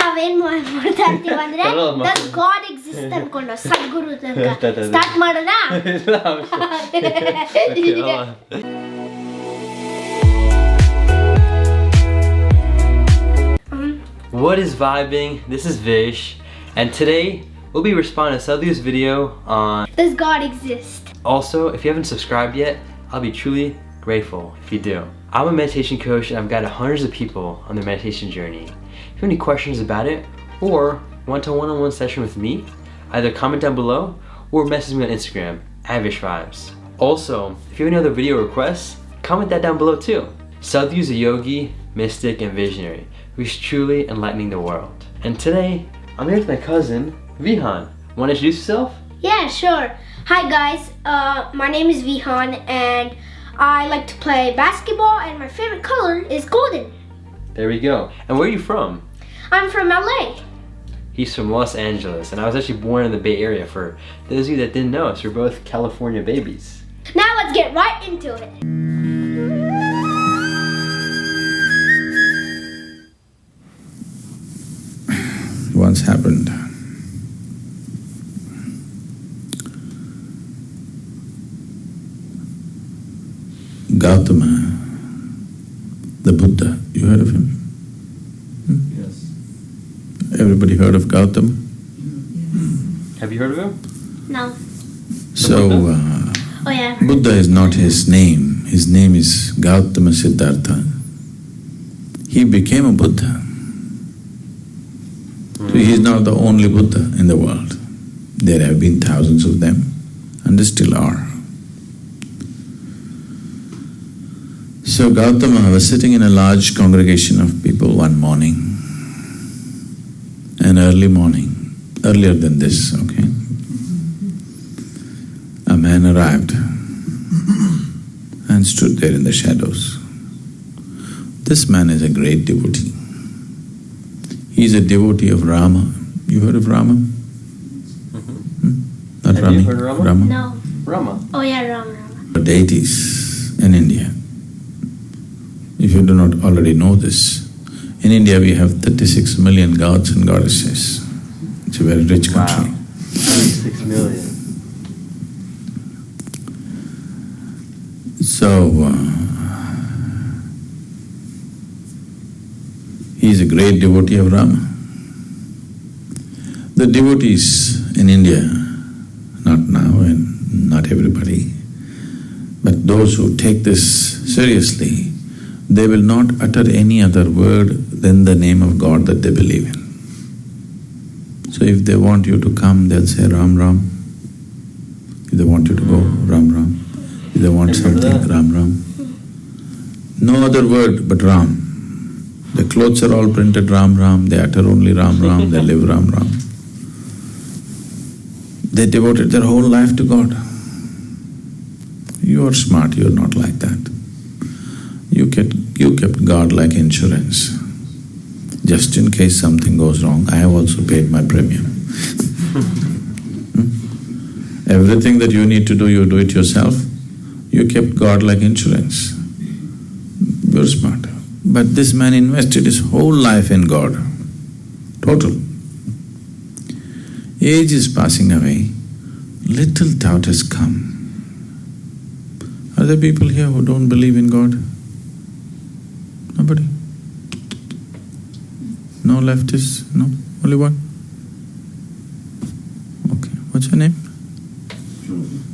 ನಾವೇನ್ ಮಾಡ್ತಾ ಇರ್ತೀವಿ ಅಂದ್ರೆ that God exists ಅನ್ಕೊಂಡು Sadhguru ಸ್ಟಾರ್ಟ್ ಮಾಡೋಣ. What is vibing? This is Vish, and today we'll be responding to Sadhguru's video on Does God exist? Also, if you haven't subscribed yet, I'll be truly grateful if you do. I'm a meditation coach and I've got hundreds of people on their meditation journey. If you have any questions about it or want a one-on-one session with me, either comment down below or message me on Instagram at VishVibez. Also, if you have any other video requests, comment that down below too. Sadhguru is a yogi, mystic, and visionary who's truly enlightening the world. And today, I'm here with my cousin, Vihan. Want to introduce yourself? Yeah, sure. Hi guys, my name is Vihan and I like to play basketball and my favorite color is golden. There we go. And where are you from? I'm from LA. He's from Los Angeles, and I was actually born in the Bay Area. For those of you that didn't know us, we're both California babies. Now let's get right into it. Once happened. Gautama, the Buddha, you heard of him? Yes. Everybody heard of Gautama? Have you heard of him? No. So, Oh yeah. Buddha is not his name. His name is Gautama Siddhartha. He became a Buddha. So he is not the only Buddha in the world. There have been thousands of them, and there still are. So Gautama was sitting in a large congregation of people one morning, an early morning, earlier than this, okay? A man arrived and stood there in the shadows. This man is a great devotee. He is a devotee of Rama. You heard of Rama? Not Have Rami? you heard of Rama? Rama? No. Rama. Oh yeah, Rama. Deities in India. If you do not already know this, in India we have 36 million gods and goddesses. It's a very rich country. Wow. 36 million. So, he is a great devotee of Rama. The devotees in India, not now and not everybody, but those who take this seriously, they will not utter any other word than the name of God that they believe in. So if they want you to come, they'll say Ram Ram. If they want you to go, Ram Ram. If they want something, Ram Ram. No other word but Ram. The clothes are all printed Ram Ram, they utter only Ram Ram, they live Ram Ram. They devoted their whole life to God. You are smart, you are not like that. You kept God like insurance. Just in case something goes wrong, I have also paid my premium. Everything that you need to do, you do it yourself. You kept God like insurance. You're smart. But this man invested his whole life in God, total. Age is passing away, little doubt has come. Are there people here who don't believe in God? Nobody? No leftists? No? Only one? Okay, what's your name?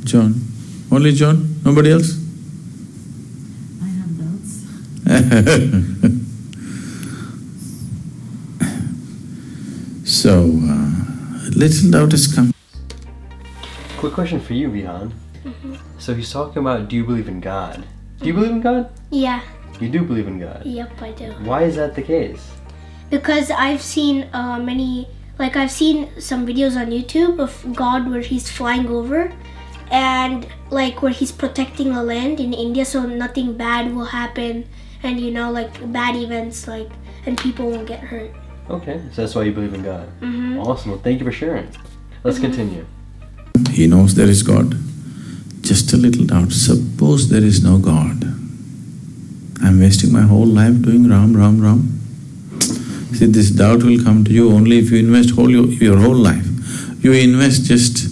John. Only John? Nobody else? I have doubts. So, little doubt has come. Quick question for you, Vihan. So he's talking about, do you believe in God? Do you believe in God? Yeah. You do believe in God? Yep, I do. Why is that the case? Because I've seen I've seen some videos on YouTube of God where he's flying over and like where he's protecting the land in India so nothing bad will happen and like bad events and people won't get hurt. Okay, so that's why you believe in God. Awesome, well thank you for sharing. Let's continue. He knows there is God. Just a little doubt, suppose there is no God. I'm wasting my whole life doing Ram, Ram, Ram. See, this doubt will come to you only if you invest your whole life. You invest just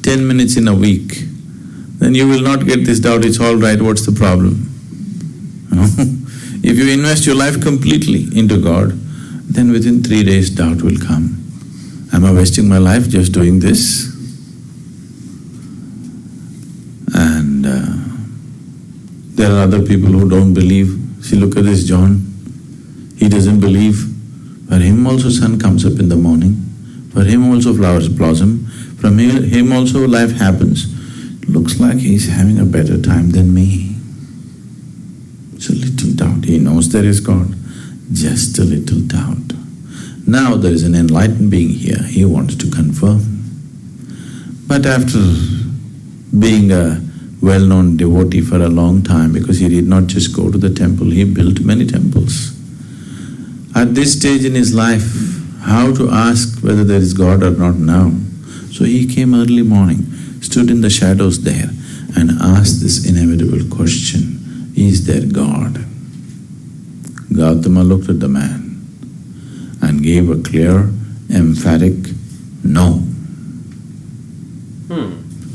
10 minutes in a week, then you will not get this doubt, it's all right, what's the problem? You know? If you invest your life completely into God, then within 3 days doubt will come. Am I wasting my life just doing this? And there are other people who don't believe. See, look at this John. He doesn't believe. For him also sun comes up in the morning. For him also flowers blossom. From him also life happens. Looks like he's having a better time than me. It's a little doubt. He knows there is God. Just a little doubt. Now there is an enlightened being here. He wants to confirm. But after being a well-known devotee for a long time, because he did not just go to the temple, he built many temples. At this stage in his life, how to ask whether there is God or not now? So he came early morning, stood in the shadows there and asked this inevitable question, is there God? Gautama looked at the man and gave a clear, emphatic no.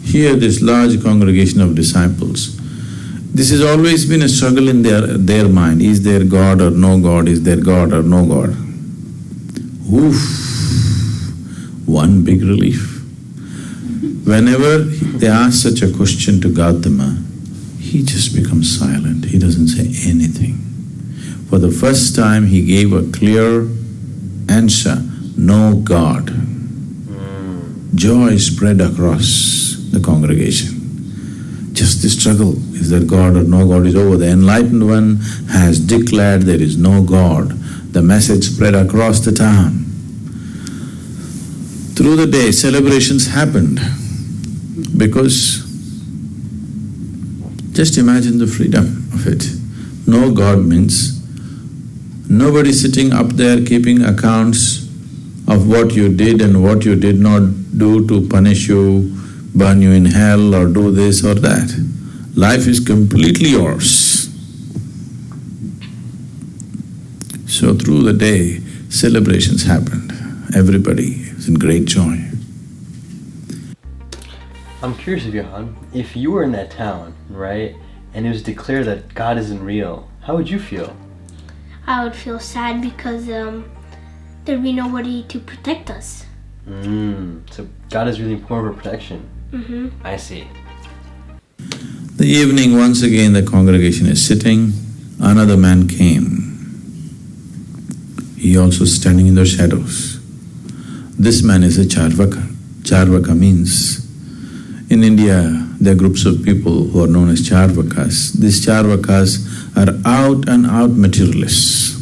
Here this large congregation of disciples, this has always been a struggle in their mind, is there God or no God, is there God or no God? Oof, one big relief. Whenever they ask such a question to Gautama, he just becomes silent, he doesn't say anything. For the first time he gave a clear answer, no God. Joy spread across the congregation. Just the struggle, is there God or no God, is over. The enlightened one has declared there is no God. The message spread across the town. Through the day, celebrations happened because just imagine the freedom of it. No God means nobody sitting up there keeping accounts of what you did and what you did not do to punish you, burn you in hell or do this or that. Life is completely yours. So through the day, celebrations happened. Everybody is in great joy. I'm curious, Johan, if you were in that town, right, and it was declared that God isn't real, how would you feel? I would feel sad because there'd be nobody to protect us. So God is really important for protection. I see. The evening, once again the congregation is sitting, another man came. He also standing in the shadows. This man is a Charvaka. Charvaka means, in India, there are groups of people who are known as Charvakas. These Charvakas are out and out materialists.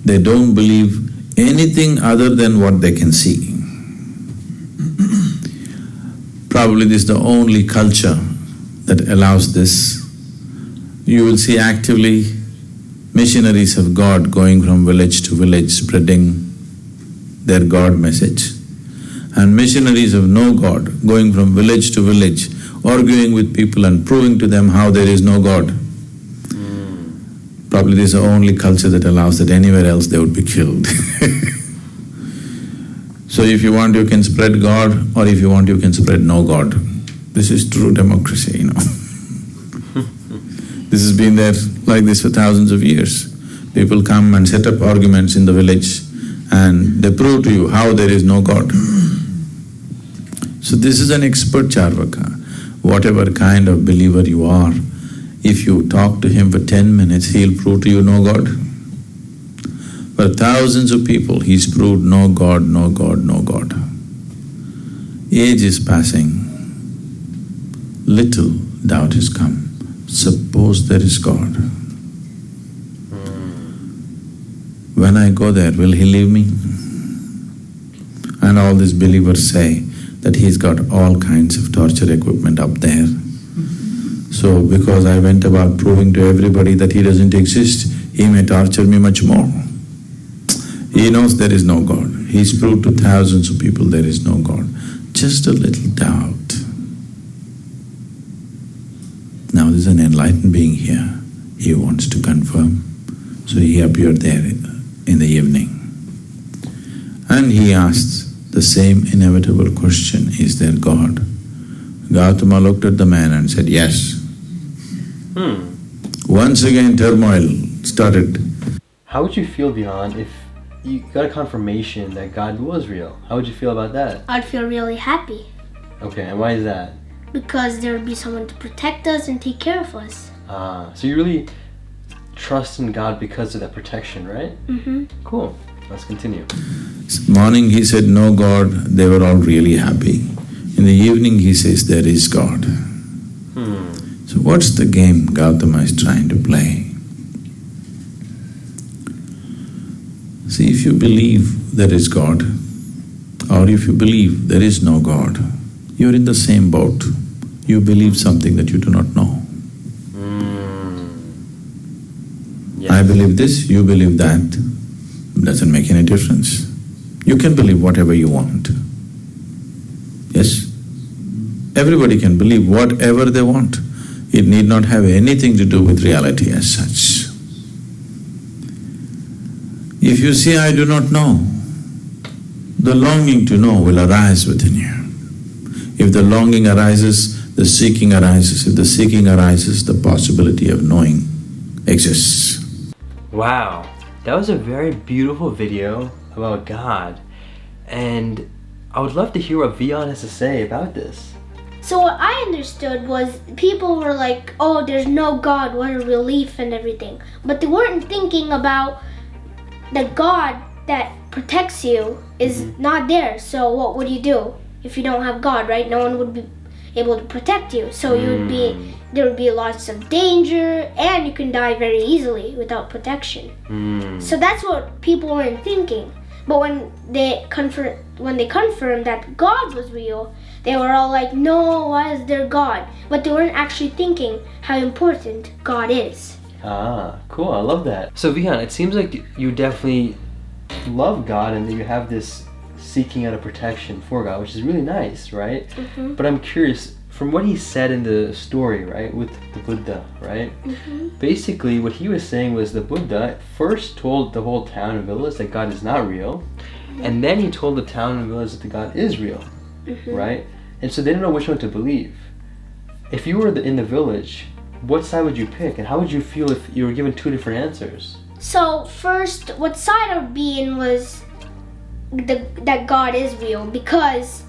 They don't believe anything other than what they can see. Probably this is the only culture that allows this. You will see actively missionaries of God going from village to village spreading their God message, and missionaries of no God going from village to village arguing with people and proving to them how there is no God. Probably this is the only culture that allows that. Anywhere else they would be killed. So if you want, you can spread God, or if you want, you can spread no God. This is true democracy, you know. This has been there like this for thousands of years. People come and set up arguments in the village and they prove to you how there is no God. So this is an expert Charvaka. Whatever kind of believer you are, if you talk to him for 10 minutes, he'll prove to you no God. For thousands of people, he's proved no God, no God, no God. Age is passing, little doubt has come. Suppose there is God. When I go there, will he leave me? And all these believers say that he's got all kinds of torture equipment up there. So because I went about proving to everybody that he doesn't exist, he may torture me much more. He knows there is no God. He's proved to thousands of people there is no God. Just a little doubt. Now there's an enlightened being here. He wants to confirm. So he appeared there in the evening. And he asks the same inevitable question, is there God? Gautama looked at the man and said, yes. Once again turmoil started. How would you feel, Vihan, if you got a confirmation that God was real? How would you feel about that? I'd feel really happy Okay, and why is that? because there would be someone to protect us and take care of us. So you really trust in God because of that protection, right? Mm-hmm. Cool. Let's continue. Morning he said, no God. They were all really happy. In the evening he says, there is God. So what's the game Gautama is trying to play? See, if you believe there is God, or if you believe there is no God, you're in the same boat. You believe something that you do not know. Yes. I believe this, you believe that. Doesn't make any difference. You can believe whatever you want. Yes? Everybody can believe whatever they want. It need not have anything to do with reality as such. If you say, I do not know, the longing to know will arise within you. If the longing arises, the seeking arises. If the seeking arises, the possibility of knowing exists. Wow, that was a very beautiful video about God, and I would love to hear what Vihan has to say about this. So what I understood was people were like, oh, there's no God, what a relief and everything. But they weren't thinking about the God that protects you is not there. So what would you do if you don't have God, right? No one would be able to protect you. So there would be lots of danger and you can die very easily without protection. So that's what people weren't thinking. But when they confirmed that God was real, they were all like, no, why is there God? But they weren't actually thinking how important God is. Ah, cool, I love that. So Vihan, it seems like you definitely love God and that you have this seeking out of protection for God, which is really nice, right? But I'm curious, from what he said in the story, right, with the Buddha, right? Basically, what he was saying was the Buddha first told the whole town and village that God is not real, and then he told the town and village that the God is real, right? And so they didn't know which one to believe. If you were in the village, what side would you pick, and how would you feel if you were given two different answers? So first, what side I would be in was that God is real because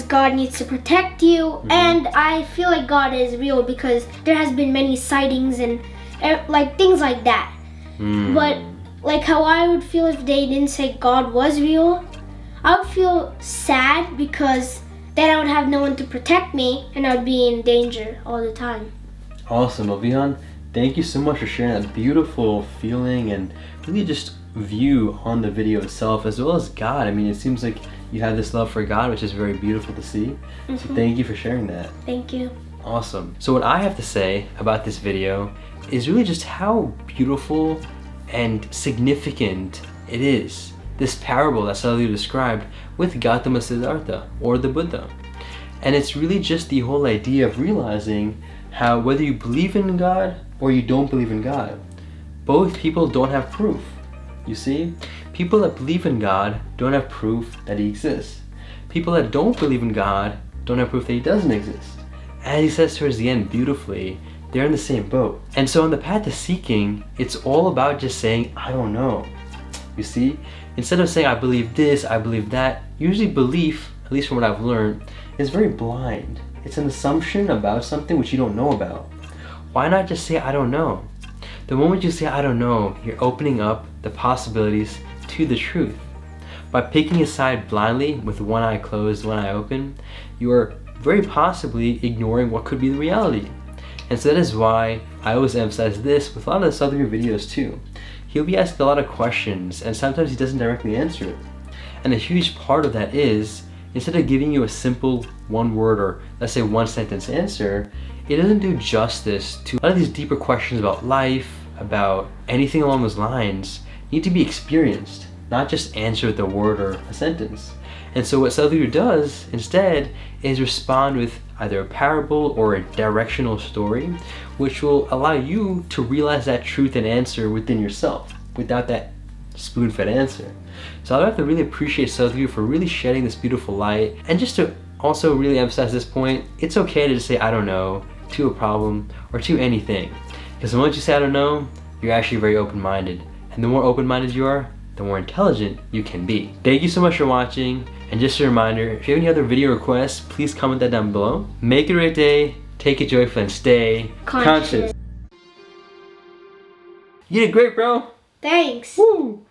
God needs to protect you, and I feel like God is real because there has been many sightings and like things like that. But like how I would feel if they didn't say God was real, I would feel sad because then I would have no one to protect me and I would be in danger all the time. Awesome. Well, Vihan, thank you so much for sharing that beautiful feeling and really just view on the video itself, as well as God. I mean, it seems like you have this love for God, which is very beautiful to see. So thank you for sharing that. Thank you. Awesome. So what I have to say about this video is really just how beautiful and significant it is. This parable that Sadhguru described with Gautama Siddhartha, or the Buddha. And it's really just the whole idea of realizing how whether you believe in God or you don't believe in God, both people don't have proof. You see? People that believe in God don't have proof that he exists. People that don't believe in God don't have proof that he doesn't exist. As he says towards the end beautifully, they're in the same boat. And so on the path to seeking, it's all about just saying, I don't know. You see? Instead of saying, I believe this, I believe that, usually belief, at least from what I've learned, is very blind. It's an assumption about something which you don't know about. Why not just say, I don't know? The moment you say, I don't know, you're opening up the possibilities to the truth. By picking a side blindly with one eye closed, one eye open, you are very possibly ignoring what could be the reality. And so that is why I always emphasize this with a lot of the Sadhguru videos too. He'll be asked a lot of questions and sometimes he doesn't directly answer it. And a huge part of that is, instead of giving you a simple one word or let's say one sentence answer, it doesn't do justice to a lot of these deeper questions about life, about anything along those lines need to be experienced, not just answer with a word or a sentence. And so what Sadhguru does instead is respond with either a parable or a directional story, which will allow you to realize that truth and answer within yourself without that spoon-fed answer. So I'd have to really appreciate Sadhguru for really shedding this beautiful light. And just to also really emphasize this point, it's okay to just say I don't know to a problem or to anything. Because once you say I don't know, you're actually very open-minded. And the more open-minded you are, the more intelligent you can be. Thank you so much for watching. And just a reminder, if you have any other video requests, please comment that down below. Make it a great day, take it joyful, and stay conscious. You did great, bro. Thanks. Woo!